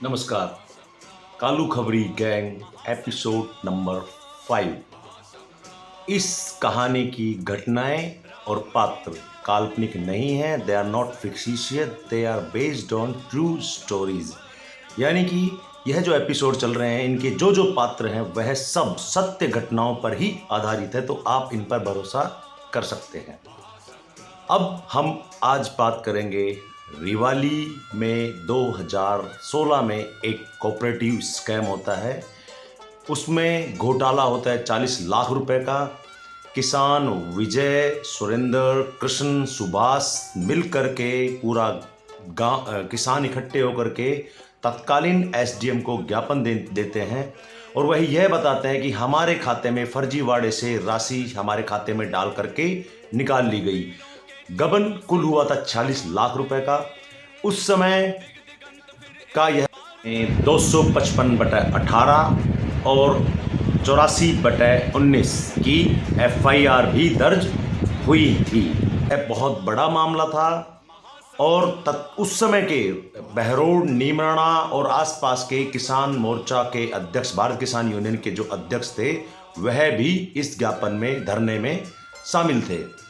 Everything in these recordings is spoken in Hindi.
नमस्कार। कालू खबरी गैंग एपिसोड नंबर 5। इस कहानी की घटनाएं और पात्र काल्पनिक नहीं हैं। They are not fictitious, they are based on true stories. यानी कि यह जो एपिसोड चल रहे हैं, इनके जो जो पात्र हैं वह सब सत्य घटनाओं पर ही आधारित है, तो आप इन पर भरोसा कर सकते हैं। अब हम आज बात करेंगे रिवाली में 2016 में एक कोऑपरेटिव स्कैम होता है। उसमें घोटाला होता है 40 लाख रुपए का। किसान विजय, सुरेंद्र, कृष्ण, सुभाष मिल करके पूरा गांव किसान इकट्ठे होकर के तत्कालीन एसडीएम को ज्ञापन देते हैं और वही यह बताते हैं कि हमारे खाते में फर्जीवाड़े से राशि हमारे खाते में डाल करके निकाल ली गई। गबन कुल हुआ था 40 लाख रुपए का। उस समय का यह 255/18 और 84/19 की एफआईआर भी दर्ज हुई थी। यह बहुत बड़ा मामला था और उस समय के बहरोड, नीमराणा और आसपास के किसान मोर्चा के अध्यक्ष, भारत किसान यूनियन के जो अध्यक्ष थे, वह भी इस ज्ञापन में, धरने में शामिल थे।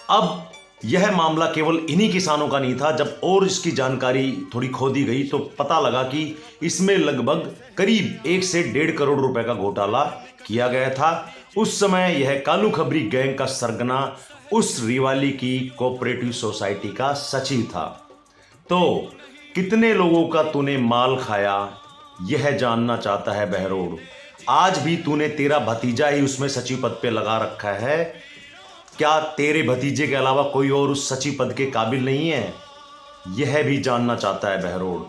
अब यह मामला केवल इन्हीं किसानों का नहीं था। जब और इसकी जानकारी थोड़ी खोदी गई तो पता लगा कि इसमें लगभग करीब 1 से 1.5 करोड़ रुपए का घोटाला किया गया था। उस समय यह कालू खबरी गैंग का सरगना उस रिवाली की कोऑपरेटिव सोसाइटी का सचिव था। तो कितने लोगों का तूने माल खाया, यह जानना चाहता है बहरोड। आज भी तूने, तेरा भतीजा ही उसमें सचिव पद पे लगा रखा है। क्या तेरे भतीजे के अलावा कोई और उस सचिव पद के काबिल नहीं है, यह भी जानना चाहता है बहरोड।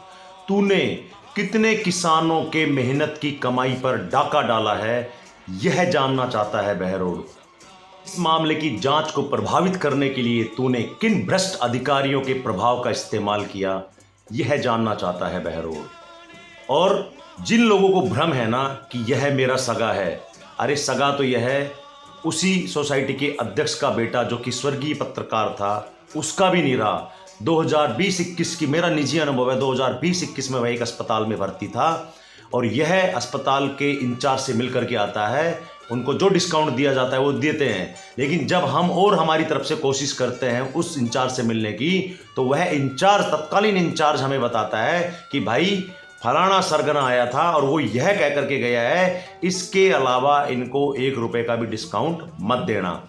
तूने कितने किसानों के मेहनत की कमाई पर डाका डाला है, यह जानना चाहता है बहरोड। इस मामले की जांच को प्रभावित करने के लिए तूने किन भ्रष्ट अधिकारियों के प्रभाव का इस्तेमाल किया, यह जानना चाहता है बहरोड। और जिन लोगों को भ्रम है ना कि यह मेरा सगा है, अरे सगा तो यह है उसी सोसाइटी के अध्यक्ष का बेटा जो कि स्वर्गीय पत्रकार था, उसका भी नहीं रहा। 2020-21 की, मेरा निजी अनुभव है, 2020-21 में वह एक अस्पताल में भर्ती था और यह अस्पताल के इंचार्ज से मिलकर के आता है। उनको जो डिस्काउंट दिया जाता है वो देते हैं, लेकिन जब हम और हमारी तरफ से कोशिश करते हैं उस इंचार्ज से मिलने की, तो वह इंचार्ज, तत्कालीन इंचार्ज, हमें बताता है कि भाई फलाना सरगना आया था और वो यह कह करके गया है, इसके अलावा इनको 1 रुपए का भी डिस्काउंट मत देना।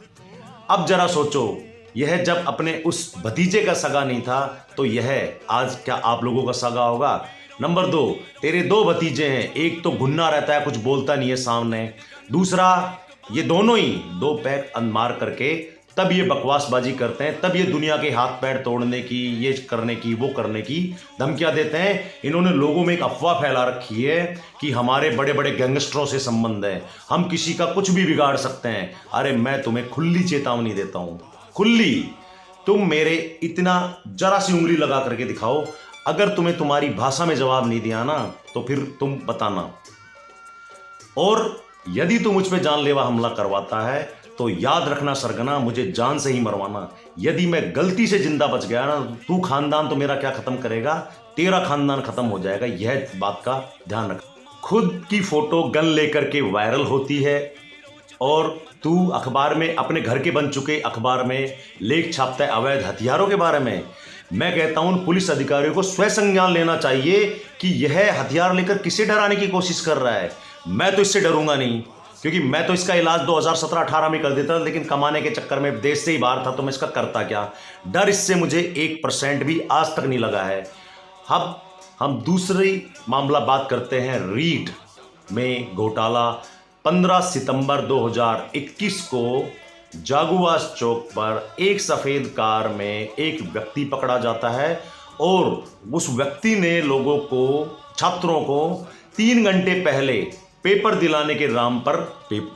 अब जरा सोचो, यह जब अपने उस भतीजे का सगा नहीं था तो यह आज क्या आप लोगों का सगा होगा? नंबर 2, तेरे 2 भतीजे हैं। एक तो गुन्ना रहता है, कुछ बोलता नहीं है सामने। दूसरा, ये दोनों ही 2 पैक मार करके तब ये बकवासबाजी करते हैं, तब ये दुनिया के हाथ पैर तोड़ने की, ये करने की, वो करने की धमकियां देते हैं। इन्होंने लोगों में एक अफवाह फैला रखी है कि हमारे बड़े बड़े गैंगस्टरों से संबंध है, हम किसी का कुछ भी बिगाड़ सकते हैं। अरे मैं तुम्हें खुली चेतावनी देता हूं, खुली। तुम मेरे इतना जरा सी उंगली लगा करके दिखाओ, अगर तुम्हें तुम्हारी भाषा में जवाब नहीं दिया ना तो फिर तुम बताना। और यदि तू मुझ पे जानलेवा हमला करवाता है तो याद रखना सरगना, मुझे जान से ही मरवाना। यदि मैं गलती से जिंदा बच गया ना, तू खानदान तो मेरा क्या खत्म करेगा, तेरा खानदान खत्म हो जाएगा, यह बात का ध्यान रख। खुद की फोटो गन लेकर के वायरल होती है और तू अखबार में, अपने घर के बन चुके अखबार में लेख छापता है अवैध हथियारों के बारे में। मैं कहता हूं पुलिस अधिकारियों को स्वयं संज्ञान लेना चाहिए कि यह हथियार लेकर किसे डराने की कोशिश कर रहा है। मैं तो इससे डरूंगा नहीं, क्योंकि मैं तो इसका इलाज 2017-18 में कर देता, लेकिन कमाने के चक्कर में देश से ही बाहर था तो मैं इसका करता क्या। डर इससे मुझे 1% भी आज तक नहीं लगा है। अब हम दूसरी मामला बात करते हैं रीट में घोटाला। 15 सितंबर 2021 को जागुआस चौक पर एक सफेद कार में एक व्यक्ति पकड़ा जाता है और उस व्यक्ति ने लोगों को, छात्रों को 3 घंटे पहले पेपर दिलाने के नाम पर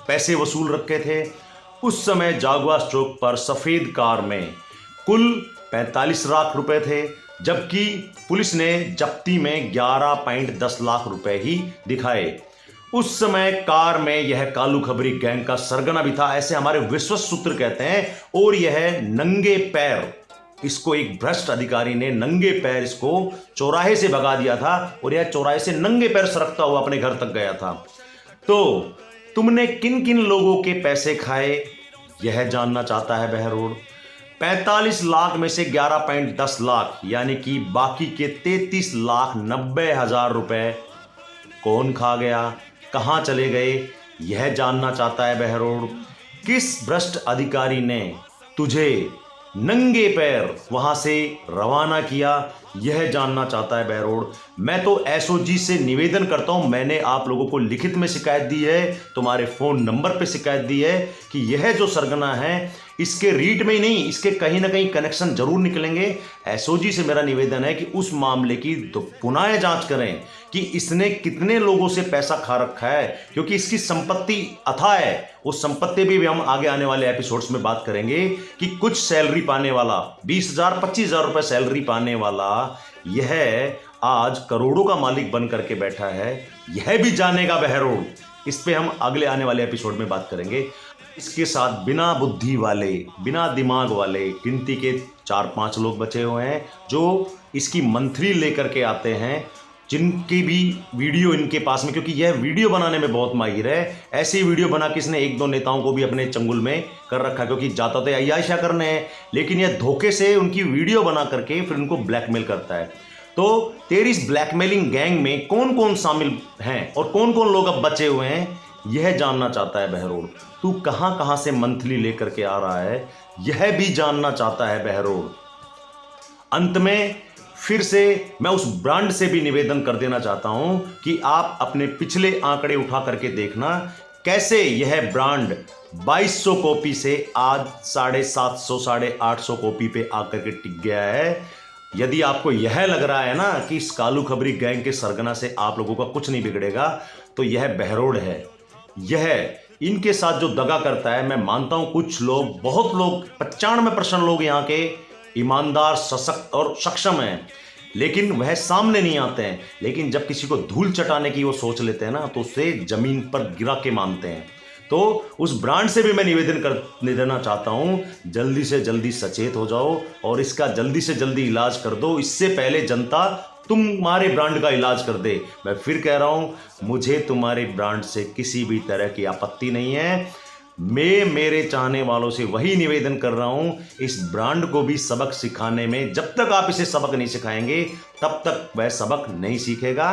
पैसे वसूल रखे थे। उस समय जागुआस चौक पर सफेद कार में कुल 45 लाख रुपए थे, जबकि पुलिस ने जब्ती में 11.10 लाख रुपए ही दिखाए। उस समय कार में यह कालू खबरी गैंग का सरगना भी था, ऐसे हमारे विश्वस्त सूत्र कहते हैं। और यह नंगे पैर इसको एक भ्रष्ट अधिकारी ने नंगे पैर इसको चौराहे से भगा दिया था और यह चौराहे से नंगे पैर सरकता हुआ अपने घर तक गया था। तो तुमने किन किन लोगों के पैसे खाए, यह जानना चाहता है बहरोड़। 45 लाख में से 11.10 लाख यानी कि बाकी के 33,90,000 रुपए कौन खा गया, कहां चले गए, यह जानना चाहता है बहरोड़। किस भ्रष्ट अधिकारी ने तुझे नंगे पैर वहां से रवाना किया, यह जानना चाहता है बहरोड़। मैं तो एसओजी से निवेदन करता हूं, मैंने आप लोगों को लिखित में शिकायत दी है, तुम्हारे फोन नंबर पे शिकायत दी है कि यह जो सरगना है इसके रीट में ही नहीं, इसके कहीं ना कहीं कनेक्शन जरूर निकलेंगे। एसओजी से मेरा निवेदन है कि उस मामले की पुनः जांच करें कि इसने कितने लोगों से पैसा खा रखा है, क्योंकि इसकी संपत्ति अथाह है। उस संपत्ति भी हम आगे आने वाले एपिसोड्स में बात करेंगे कि कुछ सैलरी पाने वाला 20,000 25,000 रुपए सैलरी पाने वाला यह आज करोड़ों का मालिक बन करके बैठा है, यह भी जानेगा बहरोड़। इस पे हम अगले आने वाले एपिसोड में बात करेंगे। इसके साथ बिना बुद्धि वाले, बिना दिमाग वाले गिनती के 4-5 लोग बचे हुए हैं जो इसकी मंथली लेकर के आते हैं, जिनकी भी वीडियो इनके पास में, क्योंकि यह वीडियो बनाने में बहुत माहिर है। ऐसी वीडियो बना के इसने 1-2 नेताओं को भी अपने चंगुल में कर रखा, क्योंकि जाता तो अय्याशा करने हैं, लेकिन यह धोखे से उनकी वीडियो बना करके फिर उनको ब्लैकमेल करता है। तो तेरी इस ब्लैकमेलिंग गैंग में कौन कौन शामिल हैं और कौन कौन लोग अब बचे हुए हैं, यह जानना चाहता है बहरोड़। तू कहां कहां से मंथली लेकर के आ रहा है, यह भी जानना चाहता है बहरोड़। अंत में फिर से मैं उस ब्रांड से भी निवेदन कर देना चाहता हूं कि आप अपने पिछले आंकड़े उठा करके देखना कैसे यह ब्रांड 2200 कॉपी से आज 750 850 कॉपी पे आकर के टिक गया है। यदि आपको यह लग रहा है ना कि इस कालू खबरी गैंग के सरगना से आप लोगों का कुछ नहीं बिगड़ेगा, तो यह बहरोड़ है। यह इनके साथ जो दगा करता है, मैं मानता हूं कुछ लोग, बहुत लोग, 95% लोग यहाँ के ईमानदार, सशक्त और सक्षम हैं, लेकिन वह सामने नहीं आते हैं। लेकिन जब किसी को धूल चटाने की वो सोच लेते हैं ना, तो उसे जमीन पर गिरा के मानते हैं। तो उस ब्रांड से भी मैं निवेदन कर देना चाहता हूं, जल्दी से जल्दी सचेत हो जाओ और इसका जल्दी से जल्दी इलाज कर दो, इससे पहले जनता तुम्हारे ब्रांड का इलाज कर दे। मैं फिर कह रहा हूं, मुझे तुम्हारे ब्रांड से किसी भी तरह की आपत्ति नहीं है। मैं मेरे चाहने वालों से वही निवेदन कर रहा हूं, इस ब्रांड को भी सबक सिखाने में, जब तक आप इसे सबक नहीं सिखाएंगे तब तक वह सबक नहीं सीखेगा।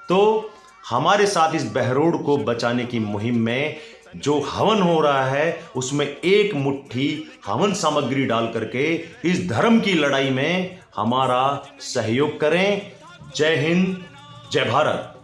तो हमारे साथ इस बहरोड़ को बचाने की मुहिम में जो हवन हो रहा है, उसमें एक मुट्ठी हवन सामग्री डाल करके इस धर्म की लड़ाई में हमारा सहयोग करें। जय हिंद, जय भारत।